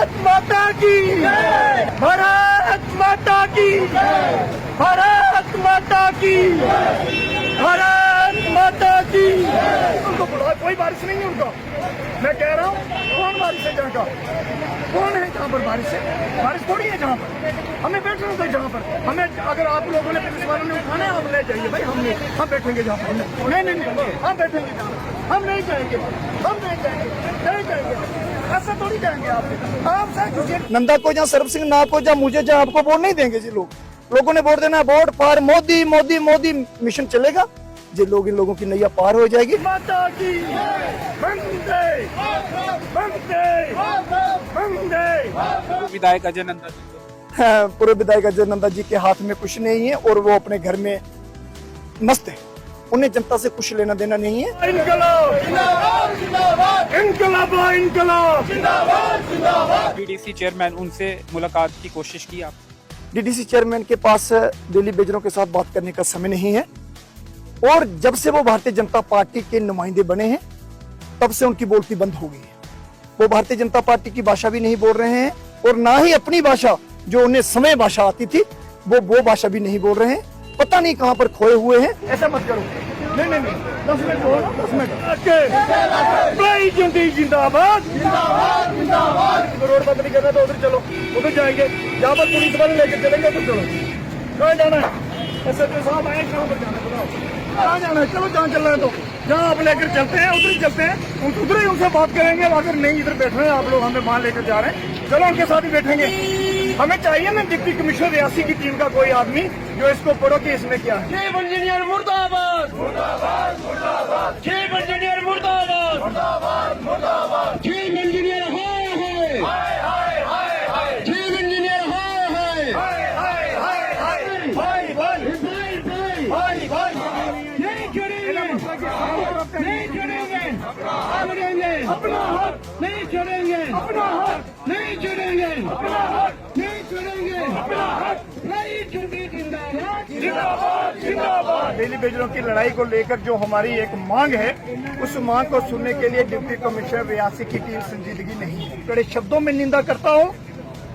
भारत माता की भारत माता की भारत माता की भारत माता की। उनको बुलाओ, कोई बारिश नहीं है उनका। मैं कह रहा हूँ कौन बारिश है जहाँ का, कौन है जहाँ पर बारिश है? बारिश थोड़ी है जहाँ पर, हमें बैठना होता है जहाँ पर हमें। अगर आप लोगों ने पुलिस वालों ने उठाना है, आप ले जाइए भाई, हम बैठेंगे जहाँ पर। नहीं, हम बैठेंगे जहाँ पर, हम नहीं जाएंगे, हम नहीं जाएंगे, ऐसा थोड़ी जाएंगे आप सर। नंदा को जहाँ सरब सिंह ना को जहाँ मुझे जहाँ आपको वोट नहीं देंगे जी। लोगों ने वोट देना, vote for Modi Modi Modi mission चलेगा जी। लोग इन लोगों की नैया पार हो जाएगी। माता की वंदे वंदे वंदे। विधायक अजय नंदा जी, पूर्व विधायक अजय नंदा जी के हाथ में कुछ नहीं है और वो अपने घर में मस्त है। उन्हें जनता से कुछ लेना देना नहीं है। इनकलाब जिंदाबाद, इनकलाब जिंदाबाद। डीडीसी चेयरमैन, उनसे मुलाकात की कोशिश की आप? डीडीसी चेयरमैन के पास दिल्ली बेजरों के साथ बात करने का समय नहीं है और जब से वो भारतीय जनता पार्टी के नुमाइंदे बने हैं तब से उनकी बोलती बंद हो गई है। वो भारतीय जनता पार्टी की भाषा भी नहीं बोल रहे हैं और ना ही अपनी भाषा जो उन्हें समय भाषा आती थी वो भाषा भी नहीं बोल रहे हैं। पता नहीं कहां पर खोए हुए हैं। ऐसा मत करो, नहीं 10 मिनट बोलो, 10 मिनट। जिंदाबाद जिंदाबाद। रोड बंद नहीं करना तो उधर चलो, उधर जाएंगे जहाँ पर पुलिस वाले लेकर चलेंगे उधर चलो। कहाँ जाना है? SHO साहब आए, कहाँ पर जाना है बताओ? कहाँ जाना है? चलो जहाँ चल रहे हैं तो जहाँ आप लेकर चलते हैं उधर ही चलते हैं, उधर ही उनसे बात करेंगे। अगर नहीं इधर बैठ रहे हैं आप लोग, हमें वहाँ लेकर जा रहे हैं, चलो उनके साथ ही बैठेंगे। हमें चाहिए ना डिप्टी कमिश्नर रियासी की टीम का कोई आदमी जो इसको पढ़ो कि इसमें क्या है। चीफ इंजीनियर मुर्दाबाद, मुर्दाबाद, मुर्दाबाद। चीफ इंजीनियर मुर्दाबाद, मुर्दाबाद, मुर्दाबाद। चीफ इंजीनियर हाय हाय, चीफ इंजीनियर हाय हाय, भाई नहीं छोड़ेंगे, नहीं छोड़ेंगे अपना हक, नहीं छोड़ेंगे अपना हक, नहीं छोड़ेंगे अपना हक, नहीं छोड़ेंगे अपना हक। नहीं छोड़ेंगे, जिंदाबाद जिंदाबाद। दिल्ली बेजरों की लड़ाई को लेकर जो हमारी एक मांग है, उस मांग को सुनने के लिए डिप्टी कमिश्नर रियासी की टीम संजीदगी नहीं है। कड़े शब्दों में निंदा करता हूँ।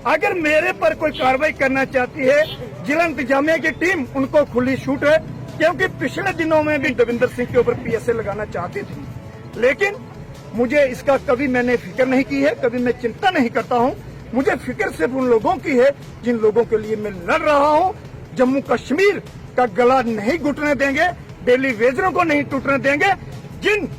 अगर मेरे पर कोई कार्रवाई करना चाहती है जिला इंतजामिया की टीम, उनको खुली छूट है, क्योंकि पिछले दिनों में भी देविंदर सिंह के ऊपर PSA लगाना चाहती थी, लेकिन मुझे इसका कभी मैंने फिक्र नहीं की है, कभी मैं चिंता नहीं करता हूं। मुझे फिक्र सिर्फ उन लोगों की है जिन लोगों के लिए मैं लड़ रहा हूं। जम्मू कश्मीर का गला नहीं घुटने देंगे, दिल्ली बेजरों को नहीं टूटने देंगे। जिन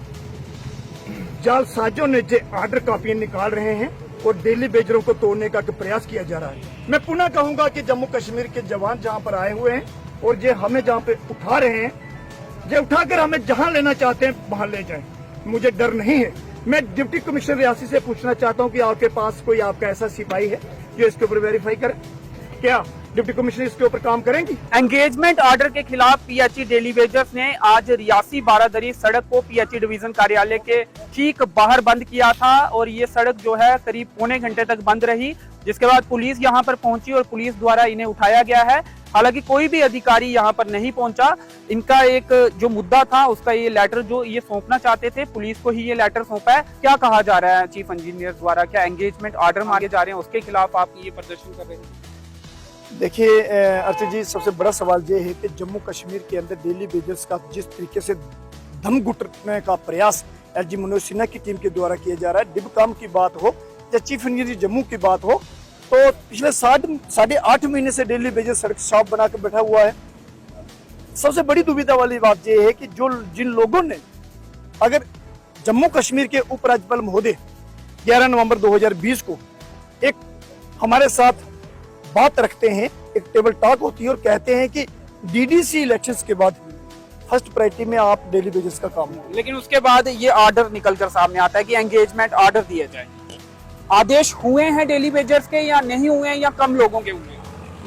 जालसाजों ने जो आर्डर कॉपियां निकाल रहे हैं और दिल्ली बेजरों को तोड़ने का प्रयास किया जा रहा है। मैं पुनः कहूंगा कि जम्मू कश्मीर के जवान जहां पर आए हुए हैं और जो हमें जहां पे उठा रहे हैं, जो उठाकर हमें जहां लेना चाहते हैं वहां ले जाएं। मुझे डर नहीं है। मैं डिप्टी कमिश्नर रियासी से पूछना चाहता हूं कि आपके पास कोई आपका ऐसा सिपाही है जो इसके ऊपर वेरीफाई करे? क्या डिप्टी कमिश्नर इसके ऊपर काम करेंगी? एंगेजमेंट ऑर्डर के खिलाफ PHE डेली वेजर्स ने आज रियासी बारादरी सड़क को PHE डिवीजन कार्यालय के ठीक बाहर बंद किया था और ये सड़क जो है करीब पौने घंटे तक बंद रही, जिसके बाद पुलिस यहाँ पर पहुंची और पुलिस द्वारा इन्हें उठाया गया है। हालांकि कोई भी अधिकारी यहाँ पर नहीं पहुंचा। इनका एक जो मुद्दा था उसका ये लेटर जो ये सौंपना चाहते थे, पुलिस को ही ये लेटर सौंपा है। क्या कहा जा रहा है चीफ इंजीनियर द्वारा? क्या एंगेजमेंट ऑर्डर मांगे जा रहे हैं, उसके खिलाफ आप ये प्रदर्शन कर रहे हैं? देखिए अर्चना जी, सबसे बड़ा सवाल ये है कि जम्मू कश्मीर के अंदर दिल्ली बेजर्स का जिस तरीके से दम घुटने का प्रयास LG मनोज सिन्हा की टीम के द्वारा किया जा रहा है, डिबकाम की बात हो या चीफ इंजीनियर जम्मू की बात हो, तो पिछले 8.5 महीने से दिल्ली बेजर सड़क शॉप बनाकर बैठा हुआ है। सबसे बड़ी दुविधा वाली बात यह है कि जिन लोगों ने, अगर जम्मू कश्मीर के उपराज्यपाल महोदय 11 नवंबर 2020 को एक हमारे साथ बात रखते हैं, एक टेबल टॉक होती है और कहते हैं कि DDC इलेक्शंस के बाद फर्स्ट प्रायोरिटी में आप दिल्ली बेजर्स का काम हो, लेकिन उसके बाद ये ऑर्डर निकलकर सामने आता है कि एंगेजमेंट ऑर्डर दिए जाए। आदेश हुए हैं दिल्ली बेजर्स के या नहीं हुए हैं या कम लोगों के हुए हैं?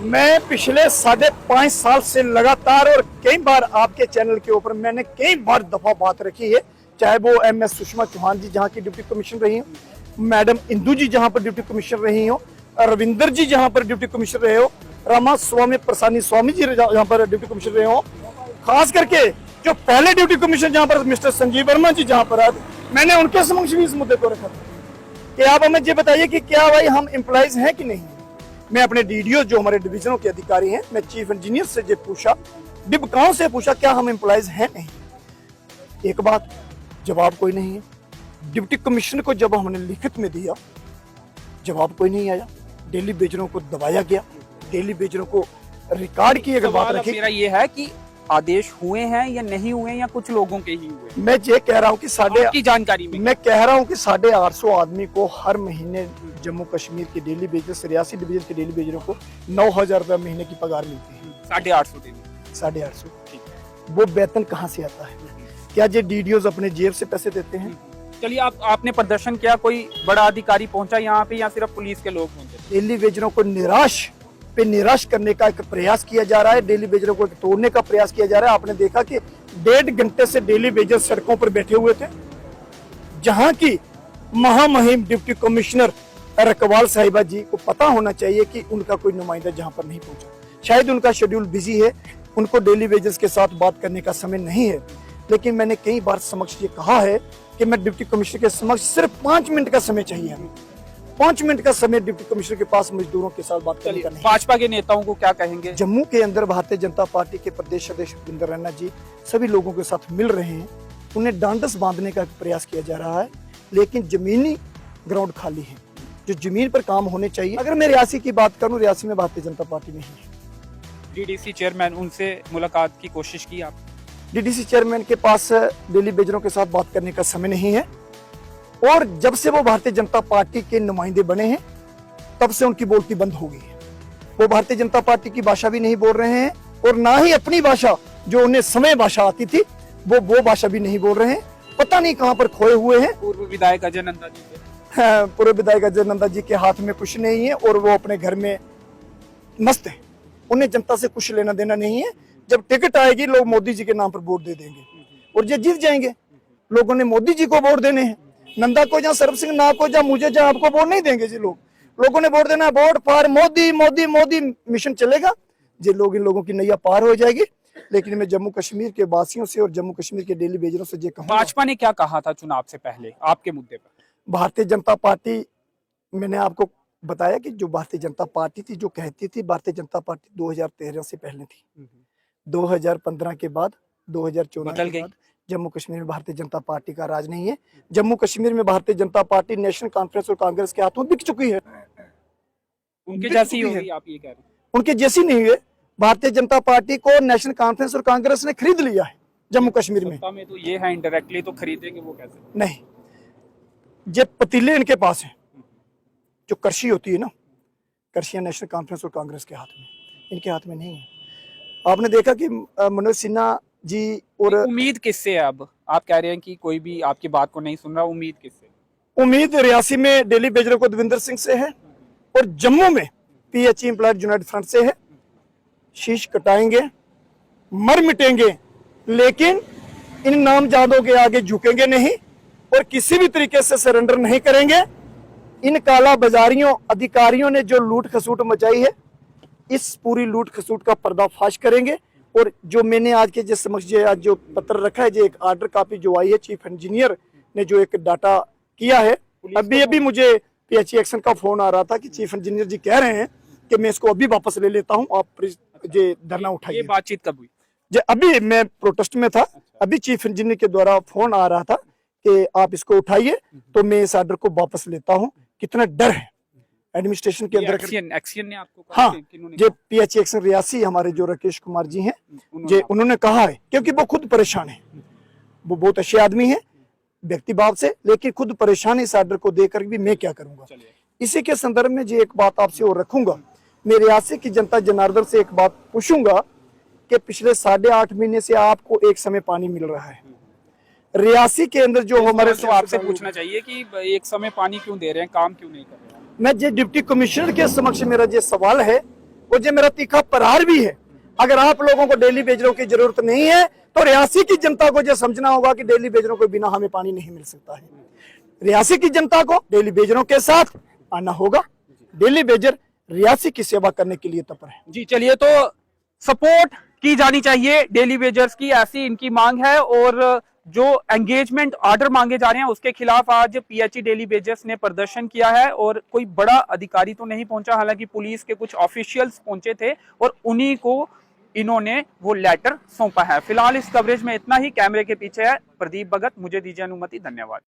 मैं पिछले 5.5 साल से लगातार और कई बार आपके चैनल के ऊपर मैंने कई बार दफा बात रखी है, चाहे वो MS सुषमा चौहान जी जहाँ की डिप्टी कमिश्नर रही हो, मैडम इंदू जी जहाँ पर डिप्टी कमिश्नर रही हो, रविंदर जी जहाँ पर डिप्टी कमिश्नर रहे हो, रामा स्वामी प्रसानी स्वामी जी जहाँ पर डिप्टी कमिश्नर रहे हो, खास करके जो पहले ड्यूटी कमिश्नर जहाँ पर मिस्टर संजीव वर्मा जी जहाँ पर आए, मैंने उनके समक्ष भी इस मुद्दे को रखा था। कि आप हमें ये बताइए कि क्या भाई हम एम्प्लॉइज हैं कि नहीं। मैं अपने डीडीओ जो हमारे डिवीजनों के अधिकारी हैं, मैं चीफ इंजीनियर से ये पूछा, डिबकाओं से पूछा क्या हम एम्प्लॉइज हैं नहीं। एक बात, जवाब कोई नहीं है। डिप्टी कमिश्नर को जब हमने लिखित में दिया, जवाब कोई नहीं आया। डेली बेजरों को दबाया गया, डेली बेजरों को रिकॉर्ड की अगर बात रखी, मेरा ये है कि आदेश हुए हैं या नहीं हुए या कुछ लोगों के ही हुए। मैं ये कह रहा हूँ कि आपकी जानकारी में मैं कह रहा हूँ कि 850 आदमी को हर महीने जम्मू कश्मीर के डेली बेजर्स, रियासी डिवीजन के डेली बेजरों को 9,000 रुपया महीने की पगार मिलती है। 850 दिन, 850। वो वेतन कहाँ से आता है? क्या ये डीडीओ अपने जेब से पैसे देते हैं? चलिए, आपने प्रदर्शन किया, कोई बड़ा अधिकारी पहुंचा यहाँ पे या सिर्फ पुलिस के लोग पहुंचे? डेली बेजरों को निराश करने का एक प्रयास किया जा रहा है, डेली बेजरों को तोड़ने का प्रयास किया जा रहा है। आपने देखा कि 1.5 घंटे से डेली बेजर सड़कों पर बैठे हुए थे, जहां की महामहिम डिप्टी कमिश्नर रकवाल साहिबा जी को पता होना चाहिए कि उनका कोई नुमाइंदा जहां पर नहीं पहुंचा। शायद उनका शेड्यूल बिजी है, उनको डेली बेजर्स के साथ बात करने का समय नहीं है। लेकिन मैंने कई बार समक्ष ये कहा है कि मैं डिप्टी कमिश्नर के समक्ष सिर्फ 5 मिनट का समय चाहिए हमें। 5 मिनट का समय डिप्टी कमिश्नर के पास मजदूरों के साथ बात करने का नहीं। भाजपा के नेताओं को क्या कहेंगे? जम्मू के अंदर भारतीय जनता पार्टी के प्रदेश अध्यक्ष भूपिंदर रैना जी सभी लोगों के साथ मिल रहे हैं, उन्हें डांडस बांधने का प्रयास किया जा रहा है, लेकिन जमीनी ग्राउंड खाली है, जो जमीन पर काम होने चाहिए। अगर मैं रियासी की बात करूं, रियासी में भारतीय जनता पार्टी नहीं है। डीडीसी चेयरमैन, उनसे मुलाकात की कोशिश की आप? डीडीसी चेयरमैन के पास डेली बेजरों के साथ बात करने का समय नहीं है, और जब से वो भारतीय जनता पार्टी के नुमाइंदे बने हैं तब से उनकी बोलती बंद हो गई है। वो भारतीय जनता पार्टी की भाषा भी नहीं बोल रहे हैं, और ना ही अपनी भाषा जो उन्हें समय भाषा आती थी वो भाषा भी नहीं बोल रहे हैं। पता नहीं कहां पर खोए हुए हैं। पूर्व विधायक अजय नंदा जी पूर्व विधायक अजय नंदा जी के हाथ में कुछ नहीं है, और वो अपने घर में मस्त है। उन्हें जनता से कुछ लेना देना नहीं है। जब टिकट आएगी, लोग मोदी जी के नाम पर वोट दे देंगे और ये जीत जाएंगे। लोगों ने मोदी जी को वोट देने हैं, नंदा को या सरब सिंह ना को या मुझे या आपको वोट नहीं देंगे जी। लोगों ने वोट देना है, vote for Modi Modi Modi mission चलेगा जी। इन लोगों की नैया पार हो जाएगी। लेकिन मैं जम्मू कश्मीर के वासियों से और जम्मू कश्मीर के डेली बेजरों से ये कहूंगा, भाजपा ने क्या कहा था चुनाव से पहले आपके मुद्दे पर? भारतीय जनता पार्टी, मैंने आपको बताया कि जो भारतीय जनता पार्टी थी, जो कहती थी भारतीय जनता पार्टी 2013 से पहले थी, 2015 के बाद 2014 के बाद जम्मू कश्मीर में भारतीय जनता पार्टी का राज नहीं है। जम्मू कश्मीर में Bharatiya Janata party national conference और कांग्रेस के हाथों बिक चुकी है। उनके जैसी होगी, आप ये कह रहे हैं? उनके जैसी नहीं है। भारतीय जनता पार्टी को नेशनल कॉन्फ्रेंस और कांग्रेस ने खरीद लिया है जम्मू कश्मीर में। में तो ये है, इनडायरेक्टली तो खरीदेंगे वो कैसे? नहीं, ये पतीले इनके पास है। जो करशी होती है ना, करशियां नेशनल कॉन्फ्रेंस और कांग्रेस के हाथ में, इनके हाथ में नहीं है। आपने देखा कि मनोज सिन्हा जी, और उम्मीद किससे है? अब आप कह रहे हैं कि कोई भी आपकी बात को नहीं सुन रहा, उम्मीद किससे? उम्मीद रियासी में डेली बेजरों को दविंदर सिंह से है, और जम्मू में पीएचई एम्प्लॉयज यूनाइटेड फ्रंट से है। शीश कटाएंगे, मर मिटेंगे, लेकिन इन नामजादों के आगे झुकेंगे नहीं और किसी भी तरीके से सरेंडर नहीं करेंगे। इन काला बाजारियों अधिकारियों ने जो लूट खसूट मचाई है, इस पूरी लूट खसूट का पर्दाफाश करेंगे। और जो मैंने आज के समक्ष आज जो पत्र रखा है, जो एक ऑर्डर कॉपी जो आई है, चीफ इंजीनियर ने जो एक डाटा किया है, अभी मुझे पीएचई एक्शन का फोन आ रहा था कि चीफ इंजीनियर जी कह रहे हैं कि मैं इसको अभी वापस ले लेता हूं, आप ये धरना उठाइए। ये बातचीत कब हुई? अभी मैं प्रोटेस्ट में था, अभी चीफ इंजीनियर के द्वारा फोन आ रहा था कि आप इसको उठाइए, तो मैं इस ऑर्डर को वापस लेता हूं। कितना डर है एडमिनिस्ट्रेशन के अंदर। एक्शन ने आपको कहा? हाँ, जो पीएचई एक्शन रियासी हमारे जो राकेश कुमार जी हैं, उन्होंने कहा है, क्योंकि वो खुद परेशान है। वो बहुत अच्छे आदमी है व्यक्ति भाव से, लेकिन खुद परेशान इस ऑर्डर को देकर भी मैं क्या करूंगा। इसी के संदर्भ में जो एक बात आपसे और रखूंगा, मैं रियासी की जनता जनार्दन से एक बात पूछूंगा कि पिछले 8.5 महीने से आपको एक समय पानी मिल रहा है रियासी के अंदर, जो हमारे तो आपसे पूछना चाहिए कि एक समय पानी क्यों दे रहे हैं, काम क्यों नहीं कर रहे हैं? मैं जो डिप्टी कमिश्नर के समक्ष मेरा जो सवाल है, वो जो मेरा तीखा प्रहार भी है। अगर आप लोगों को डेली बेजरों की जरूरत नहीं है, तो रियासी की जनता को जो समझना होगा कि डेली बेजरों के बिना हमें पानी नहीं मिल सकता है। रियासी की जनता को डेली बेजरों के साथ आना होगा। डेली बेजर रियासी की सेवा करने के लिए तत्पर है। जी चलिए, तो सपोर्ट की जानी चाहिए डेली वेजर्स की, ऐसी इनकी मांग है। और जो एंगेजमेंट ऑर्डर मांगे जा रहे हैं उसके खिलाफ आज पीएचई डेली वेजर्स ने प्रदर्शन किया है और कोई बड़ा अधिकारी तो नहीं पहुंचा, हालांकि पुलिस के कुछ ऑफिशियल्स पहुंचे थे और उन्हीं को इन्होंने वो लेटर सौंपा है। फिलहाल इस कवरेज में इतना ही। कैमरे के पीछे है प्रदीप भगत, मुझे दीजिए अनुमति, धन्यवाद।